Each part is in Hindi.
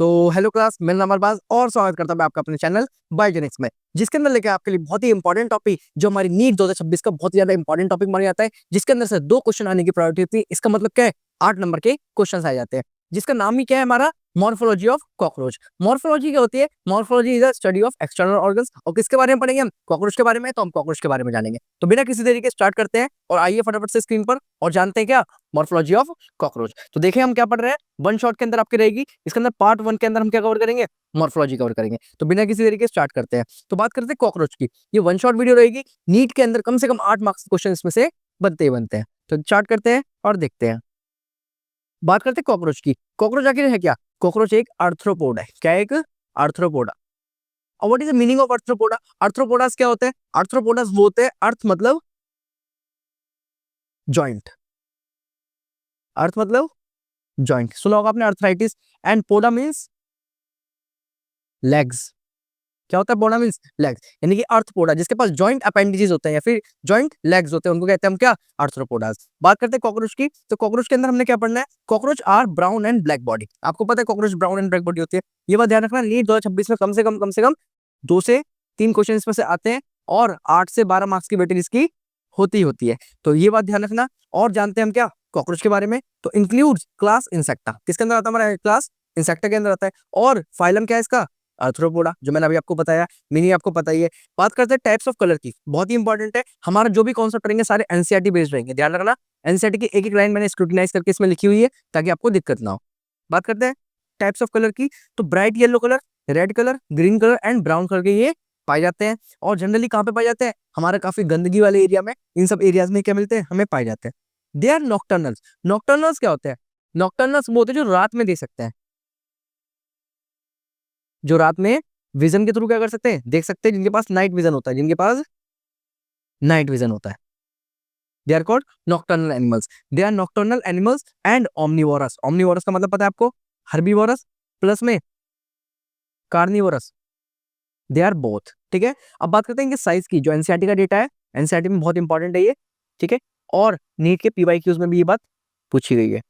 तो हेलो क्लास, मेरा नाम अरबाज और स्वागत करता हूं आपका अपने चैनल बायोजेनिक्स में, जिसके अंदर लेके आपके लिए बहुत ही इंपॉर्टेंट टॉपिक जो हमारी नीट 2026 का बहुत ही ज्यादा इंपॉर्टेंट टॉपिक माना जाता है, जिसके अंदर से 2 क्वेश्चन आने की प्रायोरिटी होती है। इसका मतलब क्या है, 8 नंबर के क्वेश्चन आ जाते हैं, जिसका नाम ही क्या है हमारा, मॉर्फोलॉजी ऑफ कॉकरोच। मॉर्फोलॉजी क्या होती है? Morphology is the study of external organs. और किसके बारे में पढ़ेंगे हम? कॉकरोच के बारे में। तो हम कॉकरोच के बारे में जानेंगे। तो बिना किसी देरी के स्टार्ट करते हैं और आइए फटाफट से स्क्रीन पर और जानते हैं क्या मॉर्फोलॉजी ऑफ कॉकरोच। तो देखिए हम क्या पढ़ रहे हैं, वन शॉट के अंदर आपकी रहेगी। इसके अंदर पार्ट 1 के अंदर हम क्या कवर करेंगे, मॉर्फोलॉजी कवर करेंगे। तो बिना किसी देरी के स्टार्ट करते हैं। तो बात करते हैं कॉकरोच की। ये वन शॉट वीडियो रहेगी। नीट के अंदर कम से कम 8 मार्क्स क्वेश्चन इसमें से बनते ही बनते हैं। तो स्टार्ट करते हैं और देखते हैं। बात करते हैं कॉकरोच की। कॉकरोच आखिर है क्या? कॉकरोच एक आर्थ्रोपोड है। क्या है? एक आर्थ्रोपोडा। और what is the meaning of arthropoda? Arthropodas क्या होते हैं? आर्थ्रोपोडास वो होते हैं, अर्थ मतलब जॉइंट। अर्थ मतलब जॉइंट। सुना होगा आपने arthritis. And poda means legs. क्या होता है? पोडा मीन्स लेग्स, यानी कि अर्थपोडा जिसके पास जॉइंट अपेंडिजेस होते हैं या फिर जॉइंट लेग्स होते हैं, उनको कहते हैं हम क्या? आर्थ्रोपोडास। बात करते हैं कॉकरोच की। तो कॉकरोच के अंदर हमने क्या पढ़ना है? Cockroach are brown and black body. आपको पता है cockroach brown and black body होती है। ये बात ध्यान रखना, नीट 2026 में कम से कम 2 से 3 क्वेश्चन इसमें से आते हैं और 8 से 12 मार्क्स की वेटेज इसकी होती है। तो ये बात ध्यान रखना। और जानते हैं हम क्या कॉकरोच के बारे में? तो इंक्लूड्स क्लास इंसेक्टा। किसके अंदर आता है? हमारा क्लास इंसेक्टा के अंदर आता है। और फाइलम क्या है इसका? आर्थ्रोपोडा, जो मैंने अभी आपको बताया। मीनिंग आपको पता ही है। बात करते हैं टाइप्स ऑफ कलर की, बहुत ही इंपॉर्टेंट है। हमारा जो भी कॉन्सेप्ट रहेंगे सारे एनसीईआरटी बेस्ड रहेंगे, ध्यान रखना। एनसीईआरटी की एक एक लाइन मैंने स्क्रूटिनाइज करके इसमें लिखी हुई है ताकि आपको दिक्कत ना हो। बात करते हैं टाइप्स ऑफ कलर की। तो bright yellow colour, red colour, green colour and brown colour के ये पाए जाते हैं। और जनरली कहाँ पे पाए जाते हैं? हमारे काफी गंदगी वाले एरिया में, इन सब एरियाज में क्या मिलते हैं? हमें पाए जाते हैं। They are नॉक्टर्नल्स। नॉक्टर्नल्स क्या होते हैं? नॉक्टर्नल्स वो होते हैं जो रात में देख सकते हैं, जो रात में विजन के थ्रू क्या कर सकते हैं? देख सकते हैं, जिनके पास नाइट विजन होता है, जिनके पास नाइट विजन होता है। They are called nocturnal animals. They are nocturnal animals and omnivorous. Omnivorous का मतलब पता है आपको? हर्बीवोरस प्लस में कार्निवोरस। They are both. ठीक है। अब बात करते हैं इनके साइज की। जो एनसीईआरटी का डेटा है, एनसीईआरटी में बहुत इंपॉर्टेंट है ये। ठीक है। और नीट के पीवाईक्यूज में भी ये बात पूछी गई है।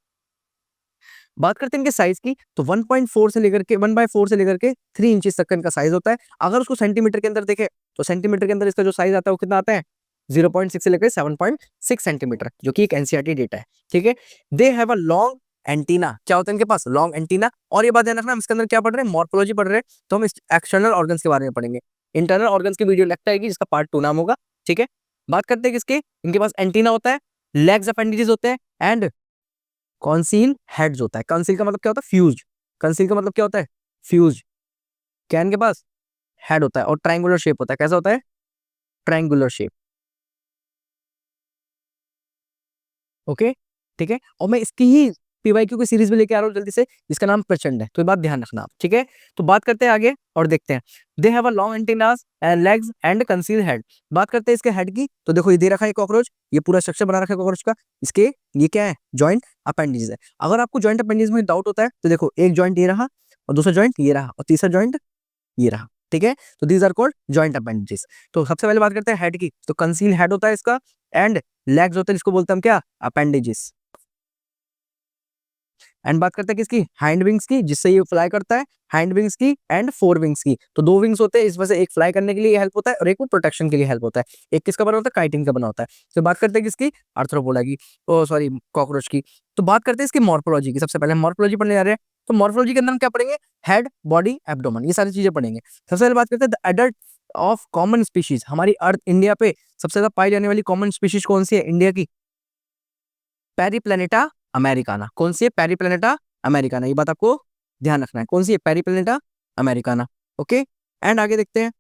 बात करते हैं इनके साइज की। तो 1.4 से लेकर के 1/4 से लेकर के 3 इंच तक का इनका साइज होता है। अगर उसको सेंटीमीटर के अंदर देखें तो सेंटीमीटर के अंदर इसका जो साइज आता है वो कितना आता है? 0.6 से लेकर 7.6 सेंटीमीटर, जो कि एक एनसीईआरटी डेटा है। ठीक है। They have a long antenna. क्या होता है इनके पास? Long antenna. और ये बात ध्यान रखना, हम इसके अंदर क्या पढ़ रहे हैं? मॉर्फोलॉजी पढ़ रहे हैं। तो हम एक्सटर्नल ऑर्गन्स के बारे में पढ़ेंगे। इंटरनल ऑर्गन्स की वीडियो लगता है कि जिसका पार्ट 2 नाम होगा। ठीक है। बात करते हैं किसके? इनके पास एंटीना होता है, लेग्स अपेंडिजेस होते हैं एंड कॉन्सील हेड्स होता है। कॉन्सील का मतलब क्या होता है? फ्यूज। कॉन्सील का मतलब क्या होता है? फ्यूज। क्या इनके पास? हेड होता है और ट्रायंगुलर शेप होता है। कैसा होता है? Triangular shape. ओके। ठीक है। और मैं इसकी ही पीवाईक्यू की सीरीज में लेके आ रहा हूँ जल्दी से, जिसका नाम प्रचंड है। तो ये बात ध्यान रखना आप। ठीक है। तो बात करते हैं आगे और देखते हैं। They have a long antennas and legs and conceal head. बात करते हैं इसके हेड की। तो देखो ये दे रखा है कॉकरोच, ये पूरा स्ट्रक्चर बना रखा है कॉकरोच का। इसके ये क्या है? जॉइंट अपेंडिज है। अगर आपको जॉइंट अपेंडिज में डाउट होता है तो देखो, एक जॉइंट ये रहा और दूसरा जॉइंट ये रहा और तीसरा जॉइंट ये रहा। ठीक है। तो these are called joint appendages. तो सबसे पहले बात करते हैं हेड की। तो कंसील हेड होता है इसका एंड लेग्स होते हैं, जिसको बोलते हैं हम क्या? अपेंडेजेस। एंड बात करते हैं किसकी? हाइंड विंग्स की, जिससे ये फ्लाई करता है। हाइंड विंग्स की एंड फोर विंग्स की। तो 2 विंग्स होते हैं, इस वजह से एक फ्लाई करने के लिए हेल्प होता है और एक प्रोटेक्शन के लिए हेल्प होता है। एक किसका बना होता है? काइटिन का बना होता है। तो बात करते हैं किसकी? आर्थ्रोपोडा की, ओ सॉरी कॉकरोच की। तो बात करते हैं इसकी मॉर्फोलॉजी की। सबसे पहले मॉर्फोलॉजी पढ़ने जा रहे हैं। तो मॉर्फोलॉजी के अंदर हम क्या पढ़ेंगे? हेड, बॉडी, एब्डोमेन, ये सारी चीजें पढ़ेंगे। सबसे पहले बात करते हैं the adult of common species. हमारी अर्थ इंडिया पे सबसे ज्यादा पाई जाने वाली कॉमन स्पीशीज कौन सी है इंडिया की? Periplaneta Americana. कौन सी है? Periplaneta Americana. ये बात आपको ध्यान रखना है। कौन सी है? Periplaneta Americana. ओके। एंड आगे देखते हैं।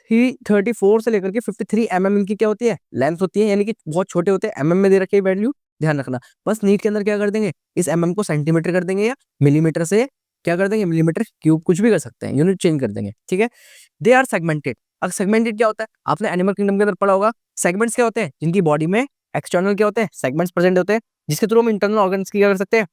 334 से लेकर के 53 इनकी क्या होती है? लेंथ होती है, यानी कि बहुत छोटे होते हैं। में दे रखी है वैल्यू, ध्यान रखना। बस नीट के अंदर क्या कर देंगे, इस को सेंटीमीटर कर देंगे या मिलीमीटर से क्या कर देंगे, मिलीमीटर क्यूब, कुछ भी कर सकते हैं, यूनिट चेंज कर देंगे। ठीक है। They are segmented. अब सेगमेंटेड क्या होता है? आपने एनिमल किंगडम के अंदर पढ़ा होगा। सेगमेंट्स क्या होते हैं? जिनकी बॉडी में एक्सटर्नल क्या होते हैं? सेगमेंट्स प्रेजेंट होते हैं, जिसके थ्रू हम इंटरनल ऑर्गन्स की क्या कर सकते हैं?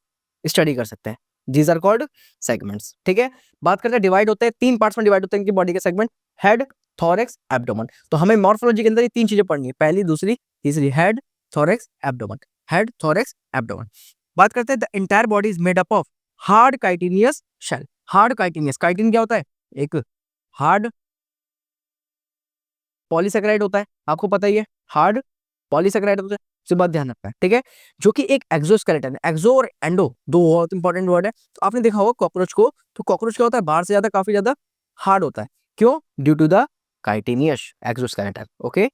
स्टडी कर सकते हैं। These are called segments. ठीक है। बात करते हैं डिवाइड होते हैं, 3 पार्ट्स में डिवाइड होते हैं इनकी बॉडी के सेगमेंट। Head, thorax, abdomen. तो हमें मॉर्फोलॉजी के अंदर ये 3 चीजें पढ़नी है, पहली, दूसरी, तीसरी। Head, thorax, abdomen. Head, thorax, abdomen. बात करते हैं the entire body is made up of hard chitinous shell. Hard chitinous, chitin क्या होता है? एक हार्ड पॉलीसेकेराइड होता है, आपको पता ही है, हार्ड पॉलीसेकेराइड होता है, इसे बात ध्यान रखना है, ठीक है। जो कि एक एक्सोस्केलेटन है। एक्सो और एंडो दो बहुत इंपॉर्टेंट वर्ड है। तो आपने देखा होगा कॉकरोच को, तो कॉकरोच क्या होता है? बाहर से ज्यादा काफी ज्यादा हार्ड होता है। क्यों? Due to the chitinous exoskeleton. Okay,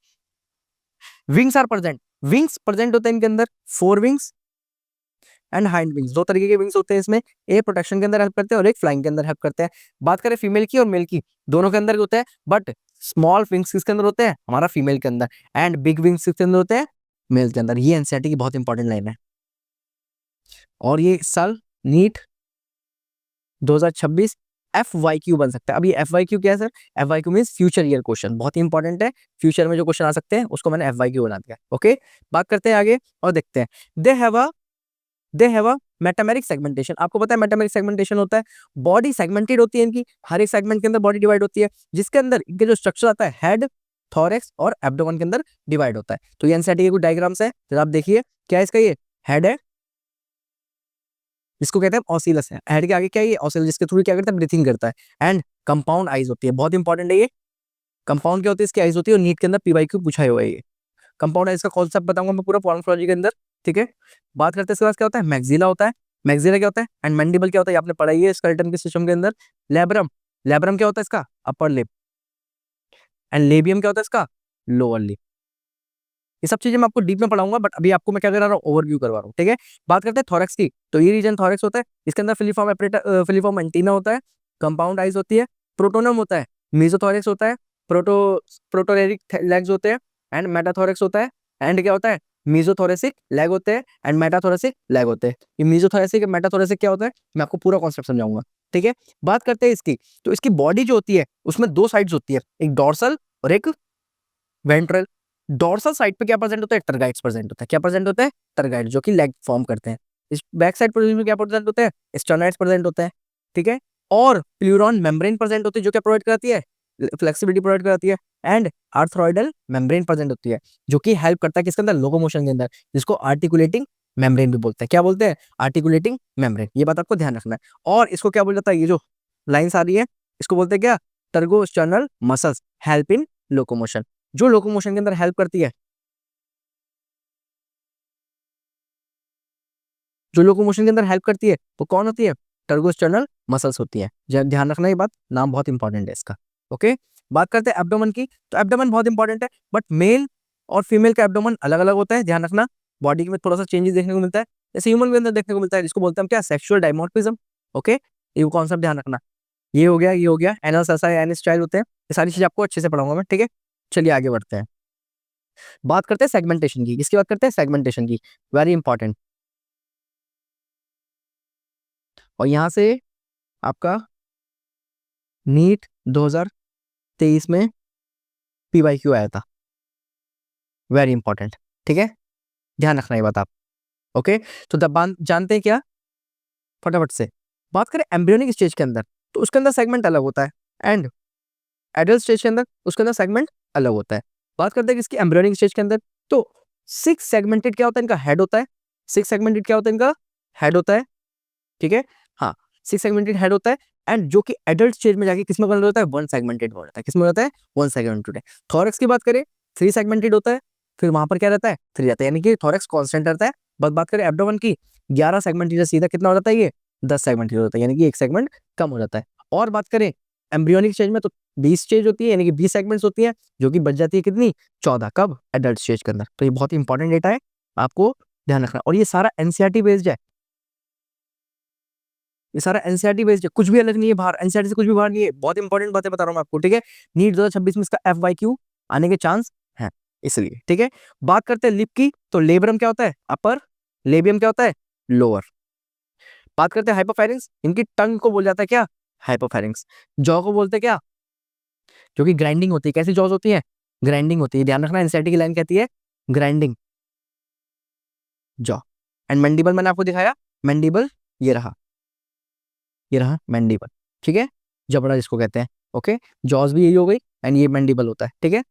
wings are present. Wings present होते हैं इनके अंदर, fore wings and hind wings. दो तरीके के विंग्स होते हैं इसमें, एक प्रोटेक्शन के अंदर हेल्प करते हैं और एक फ्लाइंग के अंदर हेल्प करते हैं। बात करें फीमेल की और मेल की, दोनों के अंदर होते हैं, बट स्मॉल विंग्स किसके अंदर होते हैं? हमारा फीमेल के अंदर, एंड बिग विंग्स किसके अंदर होते हैं? मेल के अंदर। ये एनसीईआरटी की बहुत इंपॉर्टेंट लाइन है। और ये इस साल नीट 2026 FYQ बन सकता है। अब ये FYQ क्या है sir? FYQ means future year question, बहुत ही इंपॉर्टेंट है। फ्यूचर में जो क्वेश्चन आ सकते हैं उसको मैंने FYQ बना दिया। ओके, बात करते हैं आगे और देखते हैं। They have a metameric segmentation. आपको पता है मेटामेरिक सेगमेंटेशन होता है, बॉडी सेगमेंटेड होती है इनकी, हर एक सेगमेंट के अंदर बॉडी डिवाइड होती है, जिसके अंदर इनके जो स्ट्रक्चर आता है हेड, थोरैक्स और एब्डोमेन के अंदर डिवाइड होता है। तो ये एनसीईआरटी के कुछ डायग्राम्स है, जरा आप देखिए। क्या है इसका? ये हेड है, जिसको कहते हैं ऑसिलस है। हेड के आगे क्या है? ये ऑसिलस, जिसके थ्रू क्या करता है? ब्रीथिंग करता है। एंड कंपाउंड आइज होती है, बहुत इंपॉर्टेंट है ये। कंपाउंड क्या होती है? इसकी आइज होती है, और नीट के अंदर PYQ पूछा हुआ है ये। कंपाउंड आइज का कॉन्सेप्ट बताऊंगा मैं पूरा मॉर्फोलॉजी के अंदर, ठीक है। बात करते हैं इसके बाद क्या होता है? मैक्सिला होता है। मैक्सिला क्या होता है? एंड मैंडिबल क्या होता है? ये आपने पढ़ा ही है स्केलेटन के सिस्टम के अंदर। लेब्रम, लेब्रम क्या होता है इसका? Upper lip. एंड लेबियम क्या होता है इसका? Lower lip. ये सब चीजें मैं आपको डीप में पढ़ाऊंगा, बट अभी आपको मैं क्या करा रहा हूँ? ओवरव्यू करवा रहा हूँ, ठीक है। बात करते हैं थोरैक्स की, तो ये रीजन थोरैक्स होता है, इसके अंदर फिलीफॉर्म एंटीना होता है, कंपाउंड आइज होती है, प्रोटोनम होता है, मेसोथोरैक्स होता है, प्रोटोरेरिक लेग्स होते हैं, एंड मेटाथोरैक्स होता है, एंड क्या होता है? मेसोथोरेसिक लेग होते हैं एंड मेटाथोरेसिक लेग होते हैं। ये मेसोथोरेसिक मेटाथोरेसिक क्या होता है, मैं आपको पूरा कॉन्सेप्ट समझाऊंगा, ठीक है। बात करते हैं इसकी, तो इसकी बॉडी जो होती है उसमें दो साइड्स होती है, एक डोर्सल और एक वेंट्रल। डोर्सल साइड पे क्या प्रेजेंट होता है? टरगाइड्स प्रेजेंट होता है। क्या प्रेजेंट होता है? टरगाइड, जो कि लेग फॉर्म करते हैं। इस बैक साइड पोजीशन में क्या प्रेजेंट होता है? स्टर्नाइड्स प्रेजेंट होता है, ठीक है। और प्लूरॉन मेम्ब्रेन प्रेजेंट होती है, जो क्या प्रोवाइड कराती है? फ्लेक्सिबिलिटी प्रोवाइड कराती है। एंड आर्थ्रोइडल मेम्ब्रेन प्रेजेंट होती है, जो कि हेल्प करता है किसके अंदर? लोकोमोशन के अंदर, जिसको आर्टिकुलेटिंग मेम्ब्रेन भी बोलते हैं। क्या बोलते हैं? Articulating membrane. ये बात आपको ध्यान रखना है। और इसको क्या बोल जाता है? ये जो लाइन्स आ रही है, इसको बोलते हैं क्या? टर्गोस्टर्नल मसल्स हेल्प इन लोकोमोशन, जो लोकोमोशन के अंदर हेल्प करती है, जो लोकोमोशन के अंदर हेल्प करती है, वो कौन होती है? टर्गोस्टर्नल मसल्स होती है। ध्यान रखना ये बात, नाम बहुत इंपॉर्टेंट है इसका। ओके, बात करते हैं एब्डोमेन की, तो एब्डोमेन बहुत इंपॉर्टेंट है, बट मेल और फीमेल का एब्डोमेन अलग अलग होता है, ध्यान रखना। बॉडी में थोड़ा सा चेंजेस देखने को मिलता है, जैसे ह्यूमन के अंदर देखने को मिलता है, जिसको बोलते हैं हम क्या? Sexual dimorphism. ओके, ये कॉन्सेप्ट ध्यान रखना। ये हो गया, ये हो गया। एनस ऐसा है, एनस स्टाइल होते हैं, ये सारी चीज आपको अच्छे से पढ़ाऊंगा मैं, ठीक है। चलिए आगे बढ़ते हैं, बात करते हैं सेगमेंटेशन की। इसकी बात करते हैं सेगमेंटेशन की, वेरी इंपॉर्टेंट। और यहाँ से आपका नीट 2023 में PYQ आया था, वेरी इंपॉर्टेंट, ठीक है। ध्यान रखना ये बात आप। ओके, तो दबान जानते हैं क्या? फटाफट से बात करें एम्ब्रियोनिक स्टेज के अंदर, तो उसके अंदर सेगमेंट अलग होता है, एंड एडल्ट स्टेज के अंदर उसके अंदर सेगमेंट अलग होता है। बात करते हैं कि इसकी एम्ब्रियोनिक स्टेज के अंदर, तो 6 सेगमेंटेड क्या होता है? इनका हेड होता है। 6 सेगमेंटेड क्या होता है? इनका हेड होता है, ठीक है। हाँ, 6 सेगमेंटेड हेड होता है, एंड जो कि एडल्ट स्टेज में जाके किसमें कन्वर्ट होता है? 1 सेगमेंटेड हो जाता है। किसमें होता है? 1 सेगमेंटेड है। थोरैक्स की बात करें, 3 सेगमेंटेड होता है, फिर वहां पर क्या रहता है? 3 रहता है, यानी कि थोरैक्स कांस्टेंट रहता है। बस बात करें एब्डोमेन की, 11 सेगमेंटेड, सीधा कितना हो जाता है? ये 10 सेगमेंटेड होता है, यानी कि एक सेगमेंट कम हो जाता है। और बात करें एम्ब्रियोनिक स्टेज में, तो 20 स्टेज होती है, यानी कि 20 सेगमेंट्स होती है, जो कि बच जाती है कितनी? 14। कब? एडल्ट स्टेज के अंदर। तो ये बहुत इंपॉर्टेंट डेटा है, आपको ध्यान रखना। और ये सारा एनसीईआरटी बेस्ड है, ये सारा एनसीईआरटी बेस्ड है, कुछ भी अलग नहीं है बाहर, एनसीईआरटी से कुछ भी बाहर नहीं है। बहुत इंपॉर्टेंट बातें बता रहा हूं मैं आपको, ठीक है। नीट 2026 में इसका FYQ आने के चांस है, इसलिए, ठीक है। बात करते हैं लिप की, तो लेब्रम क्या होता है? अपर, लेबियम क्या होता है? लोअर। बात करते हैं हाइपोफैरिंक्स, इनकी टंग को बोल जाता है क्या? हाइपोफैरिंक्स। जॉ को बोलते हैं क्या? जो कि ग्राइंडिंग होती है। कैसी जॉज होती है? ग्राइंडिंग होती है, ध्यान रखना। एनसीईआरटी की लाइन कहती है ग्राइंडिंग जॉ। एंड मैंडिबल मैंने आपको दिखाया, मैंडिबल ये रहा मैंडिबल, ठीक है, जबड़ा जिसको कहते हैं। ओके, जॉज भी यही हो गई, एंड ये मैंडिबल होता है, ठीक है।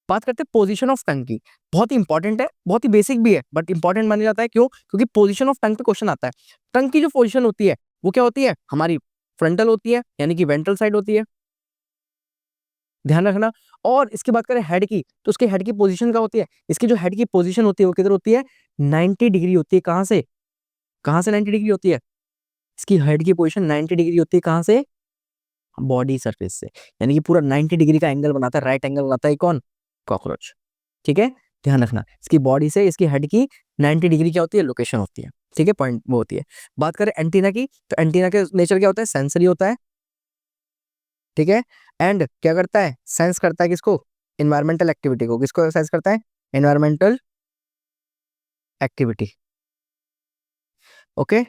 बात करते हैं पोजीशन ऑफ टंग की, बहुत ही इंपॉर्टेंट है, बहुत ही बेसिक भी है, बट इंपॉर्टेंट माना जाता है। क्यों? क्योंकि पोजीशन ऑफ टंग पे क्वेश्चन आता है। टंग की जो पोजीशन होती है वो क्या होती है, हमारी फ्रंटल होती है, यानी कि वेंट्रल साइड होती है, ध्यान रखना। और इसकी बात करें हेड की, तो उसके हेड की पोजीशन क्या होती है, इसकी जो हेड की पोजीशन होती है वो किधर होती है, 90 डिग्री होती है। कहाँ से 90 डिग्री होती है, इसकी हेड की पोजीशन 90 डिग्री होती है, कहाँ से, बॉडी सरफेस से, यानी कि पूरा 90 डिग्री का एंगल बनाता है, राइट एंगल बनाता है कौन, कॉकरोच। ठीक है, ध्यान रखना, इसकी बॉडी से इसकी हेड की 90 डिग्री क्या होती है, लोकेशन होती है। ठीक है, पॉइंट वो होती है। बात करें एंटीना की, तो एंटीना के नेचर क्या होता है, सेंसरी होता है। ठीक है, एंड क्या करता है, सेंस करता है किसको, इन्वायरमेंटल एक्टिविटी को, किसको सेंस करता है, इन्वायरमेंटल एक्टिविटी। ओके,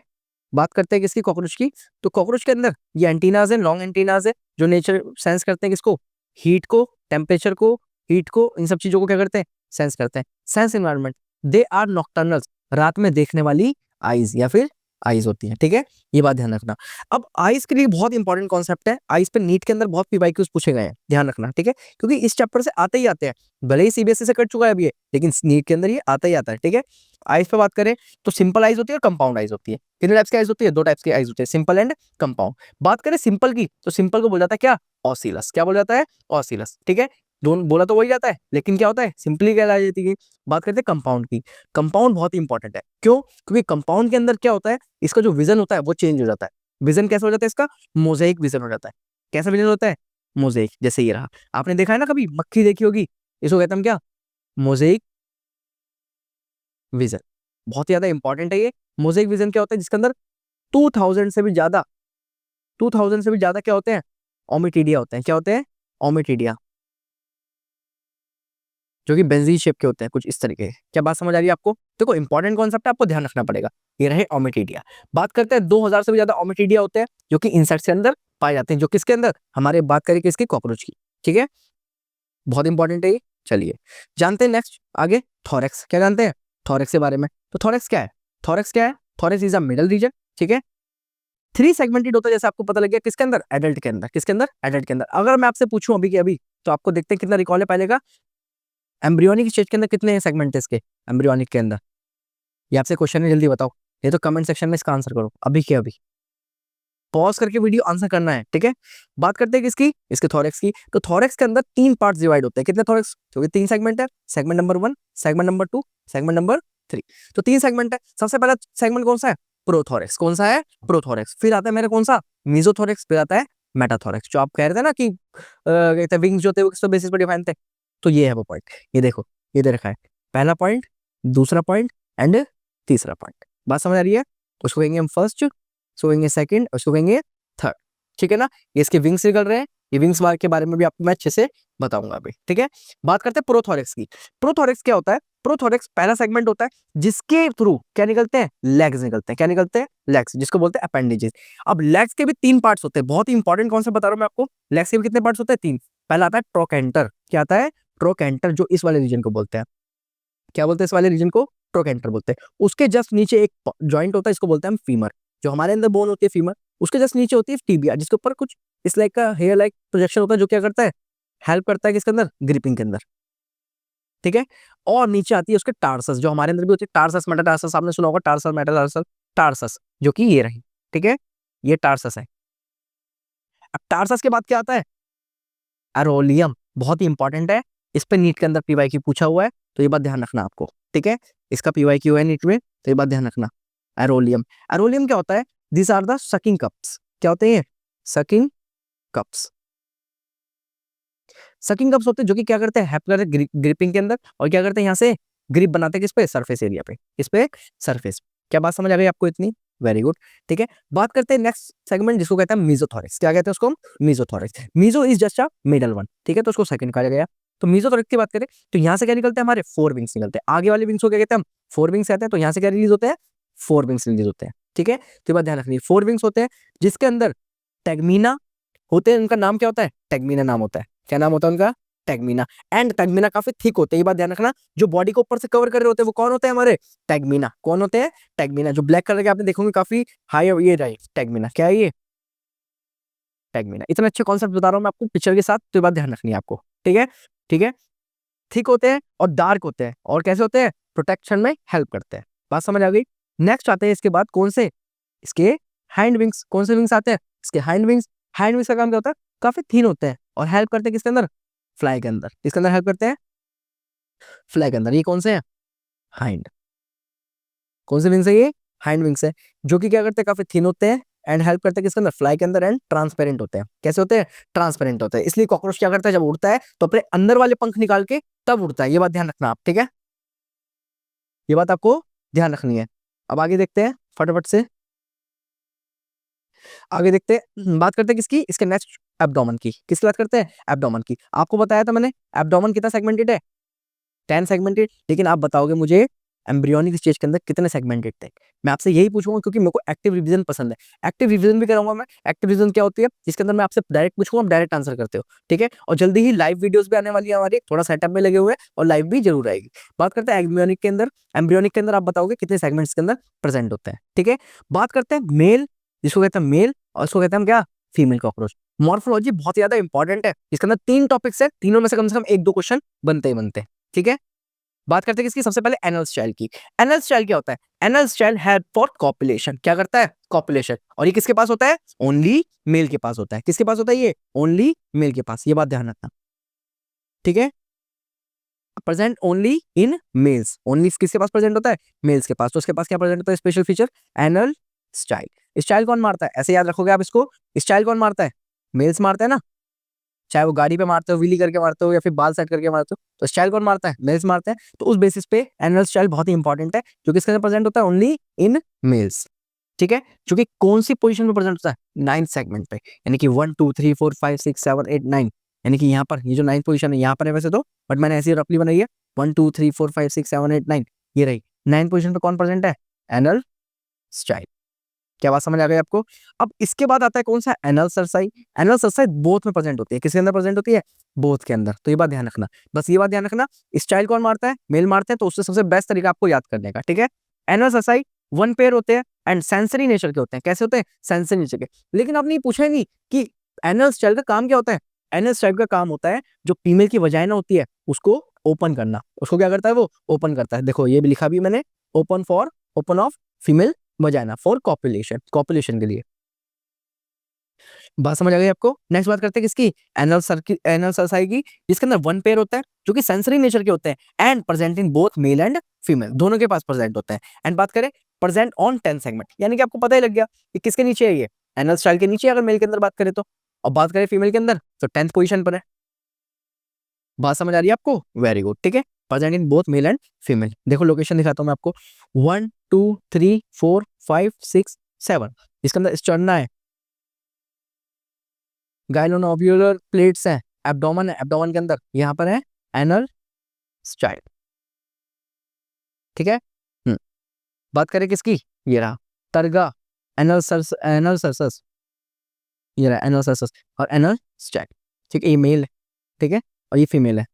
बात करते हैं किसकी, कॉकरोच की। तो कॉकरोच के अंदर ये एंटीनाज है, लॉन्ग एंटीनाज है, जो नेचर सेंस करते हैं किसको, हीट को, टेम्परेचर को, हीट को, इन सब चीजों को क्या करते हैं, सेंस करते हैं। सेंस इन्वायरमेंट, दे आर नॉक्टर्नल्स, रात में देखने वाली आईज या फिर आईज होती है। ठीक है, ये बात ध्यान रखना। अब आईज के लिए बहुत इंपॉर्टेंट कॉन्सेप्ट है, आईज पे नीट के अंदर बहुत पीवाईक्यूज पूछे गए हैं, ध्यान रखना। ठीक है, क्योंकि इस चैप्टर से आते ही आते हैं, भले ही सीबीएसई से कट चुका है अभी ये, लेकिन नीट के अंदर ये आता ही आता है। ठीक है, आईज पे बात करें तो सिंपल आईज होती है और कंपाउंड आईज होती है। कितने टाइप्स की आईज होती है, दो टाइप्स की आईज होती है, सिंपल एंड कंपाउंड। बात करें सिंपल की, तो सिंपल को बोला जाता है क्या, ऑसिलस। क्या बोला जाता है, ऑसिलस। ठीक है, दोनों बोला तो वही जाता है, लेकिन क्या होता है, सिंपली कहलाई जाती है। बात करते हैं कंपाउंड की, कंपाउंड बहुत इंपॉर्टेंट है, क्यों, क्योंकि कंपाउंड के अंदर क्या होता है, इसका जो विजन होता है वो चेंज हो जाता है। विजन कैसे हो जाता है इसका, मोजेइक विजन हो जाता है। कैसा विजन होता है, मोजेइक, जैसे ये रहा, आपने देखा है ना कभी मक्खी देखी होगी, इसको कहते हैं हम क्या, मोजेइक विजन। बहुत ही ज्यादा इंपॉर्टेंट है ये। मोजेइक विजन क्या होता है, जिसके अंदर 2000 से भी ज्यादा, 2000 से भी ज्यादा क्या होते हैं, ओमिटीडिया होते हैं। क्या होते हैं, ओमिटीडिया, जो कि बेंजीन शेप के होते हैं, कुछ इस तरीके के। क्या बात समझ आ रही है आपको, देखो इंपॉर्टेंट कॉन्सेप्ट है, आपको ध्यान रखना पड़ेगा। ये रहे ओमिटीडिया। बात करते हैं 2000 से भी ज्यादा ओमिटीडिया होते हैं, जो कि इंसेक्ट्स के अंदर पाए जाते हैं, जो किसके अंदर, हमारे बात करें किसकी, कॉकरोच की। ठीक है, बहुत इंपॉर्टेंट है ये। चलिए जानते हैं नेक्स्ट आगे, थोरेक्स। क्या जानते हैं थोरेक्स के बारे में, तो थोरेक्स क्या है, थोरेक्स क्या है, thorax is a middle region. ठीक है, 3 सेगमेंटेड होता है, जैसे आपको पता लग गया, किसके अंदर, एडल्ट के अंदर। किसके अंदर, एडल्ट के अंदर। अगर मैं आपसे पूछूं अभी के अभी, तो आपको देखते हैं कितना रिकॉल है पहले का, एम्ब्रियोनिक स्टेज के अंदर कितने सेगमेंट है इसके, एम्ब्रियोनिक के अंदर, ये आपसे क्वेश्चन है, जल्दी बताओ। ये तो कमेंट सेक्शन में इसका आंसर करो अभी के अभी, पॉज करके वीडियो आंसर करना है। ठीक है, बात करते हैं किसकी, इसके थोरेक्स की। तो थोरेक्स के अंदर 3 पार्ट्स डिवाइड होते हैं, कितने थोरेक्स, क्योंकि 3 सेगमेंट है, segment number 1, segment number 2, segment number 3। तो 3 सेगमेंट है। सबसे पहला सेगमेंट कौन सा है, प्रोथोरेक्स। कौन सा है, प्रोथोरेक्स। फिर आता है मेरा कौन सा, मीजोथोरेक्स। फिर आता है मेटाथोरेक्स। जो आप कह रहे थे ना कि कहते हैं विंग्स जो थे वो किस बेसिस पर डिफाइन थे, तो ये है वो पॉइंट। ये देखो, ये दे रखा है, पहला पॉइंट, दूसरा पॉइंट एंड तीसरा पॉइंट। बात समझ आ रही है, तो उसको कहेंगे हम फर्स्ट, उसको कहेंगे सेकंड, उसको कहेंगे थर्ड। ठीक है ना, ये इसके विंग्स निकल रहे हैं, ये विंग्स बार के बारे में भी आपको मैं अच्छे से बताऊंगा अभी। ठीक है, बात करते हैं प्रोथोरेक्स की। प्रोथोरेक्स क्या होता है, प्रोथोरेक्स पहला सेगमेंट होता है, जिसके थ्रू क्या निकलते हैं, लेग्स निकलते हैं। क्या निकलते हैं, लेग्स, जिसको बोलते हैं अपेंडेजेस। अब लेग्स के भी 3 पार्ट्स होते हैं, बहुत ही इंपॉर्टेंट कॉन्सेप्ट बता रहा हूं मैं आपको। लेग्स के भी कितने पार्ट्स होते हैं, 3। पहला आता है ट्रोकेंटर। क्या आता है, ट्रोकेंटर, जो इस वाले रीजन को बोलते हैं, क्या बोलते हैं, इस वाले रीजन को ट्रोकेंटर बोलते हैं। उसके जस्ट नीचे एक जॉइंट होता है, इसको बोलते हैं हम फीमर। जो हमारे अंदर बोन होती है फीमर, उसके जस्ट नीचे होती है टीबिया, जिसके ऊपर कुछ इस लाइक का हेयर लाइक प्रोजेक्शन होता है, जो क्या करता है, हेल्प करता है किसके अंदर, ग्रिपिंग के अंदर। ठीक है, और नीचे आती है उसके टार्सस, जो हमारे अंदर भी होती है, टार्सस मेटाटार्सस, आपने सुना होगा, टार्सस मेटाटार्सस, टार्सस, जो कि ये रही। ठीक है, ये टार्सस है। अब टार्सस के बाद क्या आता है, एरोलियम। बहुत ही इंपॉर्टेंट है, इस पे नीट के अंदर पीवाईक्यू पूछा हुआ है, तो ये बात ध्यान रखना आपको। ठीक है, इसका पीवाईक्यू है नीट में, तो ये बात ध्यान रखना। एरोलियम, एरोलियम क्या होता है, this are the sucking cups. क्या होते हैं, सकिंग कप्स। सकिंग कप्स होते हैं, जो कि क्या करते हैं, हेल्प करते हैं ग्रिपिंग के अंदर, और क्या करते हैं, यहाँ से ग्रिप बनाते हैं किस पे, सरफेस एरिया पे, इस पे सरफेस। क्या बात समझ आ गई आपको इतनी, वेरी गुड। ठीक है, बात करते हैं नेक्स्ट सेगमेंट, जिसको कहते हैं मीजोथोरेक्स। क्या कहते हैं उसको, mesothorax. Meso is just a middle one. ठीक है, तो उसको सेकंड कहा गया। तो मीजोथोरेक्स की बात करें, तो यहाँ से क्या निकलते हैं, हमारे 4 विंग्स निकलते हैं। आगे वाले विंग्स को क्या कहते हैं हम, 4 विंग्स कहते हैं। तो यहाँ से क्या रिलीज होते हैं, 4 विंग्स रिलीज होते हैं। ठीक है, तो ये बात ध्यान रखनी, 4 विंग्स होते हैं, जिसके अंदर टैगमीना होते हैं। उनका नाम क्या होता है, टैगमीना नाम होता है। क्या नाम होता है उनका, टैगमीना। एंड टैगमीना काफी थिक होते हैं, ये बात ध्यान रखना। जो बॉडी को ऊपर से कवर कर रहे होते हैं, वो कौन होते हैं, हमारे टैगमीना। कौन होते हैं, टैगमीना। जो ब्लैक कलर के आपने देखोगे काफी हाई, ये रहे टैगमीना। क्या है ये, टैगमीना। इतना अच्छे कॉन्सेप्ट बता रहा हूं मैं आपको पिक्चर के साथ, तो ये बात ध्यान रखनी है आपको। ठीक है, ठीक है, थिक होते हैं और डार्क होते हैं, और कैसे होते हैं, प्रोटेक्शन में हेल्प करते हैं। बात समझ आ गई। नेक्स्ट आते हैं इसके बाद कौन से, इसके हाइंड विंग्स, कौन से विंग्स आते हैं इसके? Hind wings. हाइंड विंग्स का काम क्या होता है? काफी थीन होते हैं और हेल्प करते हैं किसके अंदर? फ्लाई के अंदर। किसके अंदर हेल्प करते हैं? फ्लाई के अंदर। ये कौन से हैं? हाइंड। कौन से विंग्स है ये? हाइंड विंग्स है, जो कि क्या करते हैं? काफी थिन होते हैं एंड हेल्प करते हैं किसके अंदर? फ्लाई के अंदर। एंड ट्रांसपेरेंट होते हैं। कैसे होते हैं? ट्रांसपेरेंट होते हैं। इसलिए कॉकरोच क्या करता है? जब उड़ता है तो अपने अंदर वाले पंख निकाल के तब उड़ता है। ये बात ध्यान रखना आप, ठीक है? ये बात आपको ध्यान रखनी है। अब आगे देखते हैं फटाफट से। आगे देखते हैं, बात करते हैं किसकी? इसके नेक्स्ट एब्डोमेन की। किसकी बात करते हैं? एब्डोमेन की। आपको बताया था मैंने एब्डोमेन कितना सेगमेंटेड है? 10 सेगमेंटेड। लेकिन आप बताओगे मुझे एम्ब्रियोनिक स्टेज के अंदर कितने सेगमेंटेड थे? मैं आपसे यही पूछूंगा क्योंकि मेरे को एक्टिव रिवीजन पसंद है। एक्टिव रिवीजन भी कराऊंगा मैं। एक्टिव रिवीजन क्या होती है? जिसके अंदर मैं आपसे डायरेक्ट पूछूंगा, आप डायरेक्ट आंसर करते हो, ठीक है? और जल्दी ही लाइव वीडियोस भी आने वाली है हमारी, थोड़ा सेटअप में लगे हुए हैं और लाइव भी जरूर आएगी। बात करते हैं एम्ब्रियोनिक के अंदर। एम्ब्रियोनिक के अंदर आप बताओगे कितने सेगमेंट्स के अंदर प्रेजेंट होते हैं, ठीक है? बात करते हैं मेल, जिसको कहते हैं मेल, और इसको कहते हैं हम क्या? Female cockroach. मॉर्फोलॉजी बहुत ज्यादा इंपॉर्टेंट है। इसके अंदर 3 टॉपिक्स है, तीनों में से कम 1-2 क्वेश्चन बनते ही बनते हैं, ठीक है? बात करते हैं किसकी? सबसे पहले एनल स्टाइल की। एनल स्टाइल क्या होता है? Anal style help for copulation. क्या करता है? कॉपुलेशन। और ये किसके पास होता है? ओनली मेल के पास होता है। किसके पास होता है ये? ओनली मेल के पास। ये बात ध्यान रखना, ठीक है? Present only in males. Only किसके पास प्रेजेंट होता है? मेल्स के पास। तो उसके पास क्या प्रेजेंट होता है? Special feature anal style. Style कौन मारता है? ऐसे याद रखोगे आप इसको। स्टाइल कौन मारता है? मेल्स मारते हैं ना। चाहे वो गाड़ी पे मारते हो, व्हीली करके मारते हो, या फिर बाल सेट करके मारते हो, तो स्टाइल कौन मारता है? मेल्स मारते हैं। तो उस बेसिस पे एनुअल स्टाइल बहुत ही इंपॉर्टेंट है, जो किसके अंदर प्रेजेंट होता है? ओनली इन मेल्स, ठीक है? जो कि कौन सी पोजीशन पे प्रेजेंट होता है? 9th सेगमेंट पे, यानी कि 1 2 3 4 5 6 7 8 9, यानी कि यहाँ पर ये जो 9th पोजीशन है यहाँ पर है वैसे तो, बट मैंने ऐसी रफली बनाई है 1 2 3 4 5 6 7 8 9, ये रही 9th पोजीशन पे कौन प्रेजेंट है? Annual style. क्या बात समझ आ गई आपको? अब इसके बाद आता है कौन सा? Anal cerci. Anal cerci both में प्रेजेंट होती है। किसके अंदर प्रेजेंट होती है? बोथ के अंदर। तो ये बात ध्यान रखना, बस ये बात ध्यान रखना। स्टाइल कौन मारता है? मेल मारते हैं, तो उससे सबसे बेस्ट तरीका आपको याद करने का, ठीक है? एनल सरसाई 1 पेयर होते हैं एंड सेंसरी नेचर के होते हैं। कैसे होते हैं? सेंसरी नेचर के। लेकिन आपने ये पूछा ही नहीं कि एनल स्टाइल का काम क्या होता है? एनल स्टाइल का काम होता है जो फीमेल की वजाइना होती है उसको ओपन करना। उसको क्या करता है? वो ओपन करता है। देखो ये भी लिखा भी मैंने, open of female vagina for copulation, copulation के लिए। बात समझ आ गई आपको? नेक्स्ट बात करते हैं किसकी? एनल सरसाई की, जिसके अंदर 1 पेयर होता है, जो कि सेंसरी नेचर के होते हैं and present in both male and female, दोनों के पास प्रेजेंट होते हैं। एंड बात करें प्रेजेंट ऑन 10 सेगमेंट, यानी कि आपको पता ही लग गया कि किसके नीचे है ये? एनल स्टाइल के नीचे, अगर मेल के अंदर बात करें तो। और बात करें फीमेल के अंदर तो 10th पोजीशन पर है। बात समझ आ रही है आपको? वेरी गुड, ठीक है? Present in both male and female. देखो लोकेशन दिखाता हूं मैं आपको, 1 2 3 4 5 6 7, इसके अंदर स्टर्ना है, गाइलोनोब्यूलर प्लेट्स हैं, एब्डोमेन है, एब्डोमेन के अंदर यहाँ पर है एनल स्टाइल, ठीक है? बात करें किसकी? ये रहा तरगा, एनल सरसस, ये रहा एनल सरसस और एनल स्टाइल, ठीक है? ये मेल है, ठीक है? और ये फीमेल है,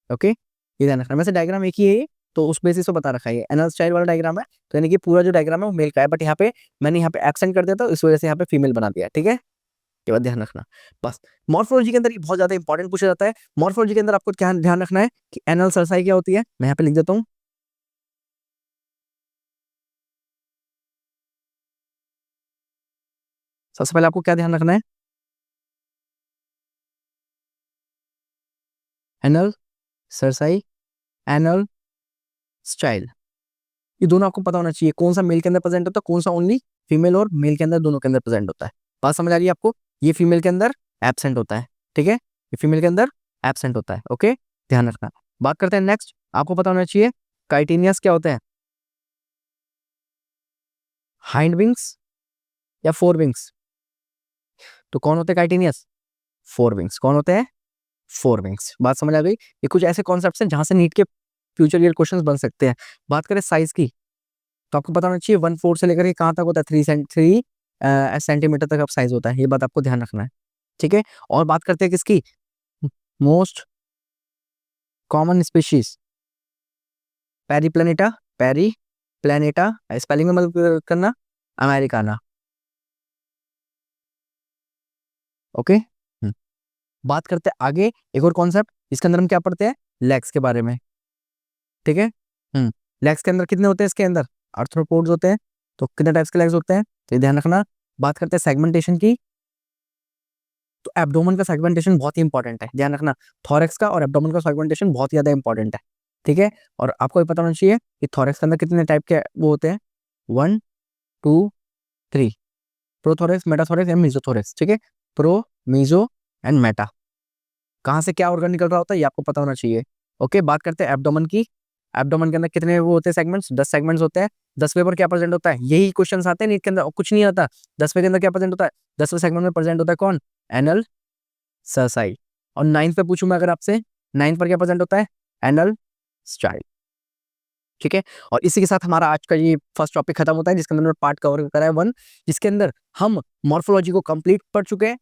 ओके? ये ध्यान रखना। वैसे डायग्राम एक ही है ये, तो उस बेसिस पे बता रखा है ये एनल स्टाइल वाला डायग्राम है, तो यानी कि पूरा जो डायग्राम है वो मेल का है, बट यहाँ पे मैंने यहाँ पे एक्सेंट कर दिया था, इस वजह से यहाँ पे फीमेल बना दिया, ठीक है? ये बात ध्यान रखना बस। मॉर्फोलॉजी के अंदर ये बहुत ज्यादा इंपॉर्टेंट पूछा जाता है। मॉर्फोलॉजी के अंदर आपको क्या ध्यान रखना है कि एनल सरसाई क्या होती है? मैं यहाँ पे लिख देता हूँ। सबसे पहले आपको क्या ध्यान रखना है? एनल सरसाई, एनल स्टाइल, ये दोनों आपको पता होना चाहिए कौन सा मेल के अंदर प्रेजेंट होता है, कौन सा ओनली फीमेल और मेल के अंदर, दोनों के अंदर प्रेजेंट होता है। बात समझ आ रही है आपको? ये फीमेल के अंदर एब्सेंट होता है, ठीक है? ये फीमेल के अंदर एब्सेंट होता है, ओके? ध्यान रखना। बात करते हैं नेक्स्ट, आपको पता होना चाहिए काइटिनियस क्या होते हैं? हाइंड विंग्स या फोर विंग्स? तो कौन होते हैं काइटिनियस? Four wings. कौन होते हैं? Four wings. बात समझ आ गई? ये कुछ ऐसे कॉन्सेप्ट्स हैं जहां से नीट के फ्यूचर ईयर क्वेश्चंस बन सकते हैं। बात करें साइज की, तो आपको पता होना चाहिए 1/4 से लेकर के कहाँ तक होता है? 3 सेंटीमीटर तक आप साइज होता है, ये बात आपको ध्यान रखना है, ठीक है? और बात करते हैं किसकी? Most common species Periplaneta, Periplaneta, spelling में मदद करना, अमेरिकाना, ओके? बात करते हैं आगे एक और कॉन्सेप्ट, इसके अंदर हम क्या पढ़ते हैं? लेग्स के बारे में, ठीक है? लेग्स के अंदर कितने होते हैं? इसके अंदर आर्थ्रोपोड्स होते हैं, तो कितने टाइप्स के लेग्स होते हैं? तो ये ध्यान रखना, बात करते हैं सेगमेंटेशन की, तो एब्डोमेन का सेगमेंटेशन बहुत ही इंपॉर्टेंट है, ध्यान रखना। थॉरेक्स का और एब्डोमेन का सेगमेंटेशन बहुत ज्यादा इंपॉर्टेंट है, ठीक है। और आपको ये पता होना चाहिए कि थॉरेक्स के अंदर कितने टाइप के वो होते हैं, 1 2 3, प्रोथोरेक्स, मेटाथोरेक्स एंड मीजोथोरेक्स, ठीक है। Pro, meso and meta. कहाँ से क्या ऑर्गन निकल रहा होता है ये आपको पता होना चाहिए। ओके, बात करते हैं एब्डोमेन की। एब्डोमेन के अंदर कितने वो होते हैं सेगमेंट्स, 10 सेगमेंट्स होते हैं। 10वें पर क्या प्रेजेंट होता है, यही क्वेश्चन आते हैं नीट के अंदर, और कुछ नहीं आता। 10वें के अंदर क्या प्रेजेंट होता है, 10वें सेगमेंट में प्रेजेंट होता है कौन, एनल ससाइल। और 9th पे पूछूं मैं अगर आपसे, 9th पर क्या प्रेजेंट होता है, एनल स्टाइल, ठीक है। और इसी के साथ हमारा आज का ये फर्स्ट टॉपिक खत्म होता है, जिसके अंदर पार्ट कवर करा है 1, जिसके अंदर हम मॉर्फोलॉजी को कंप्लीट कर चुके हैं।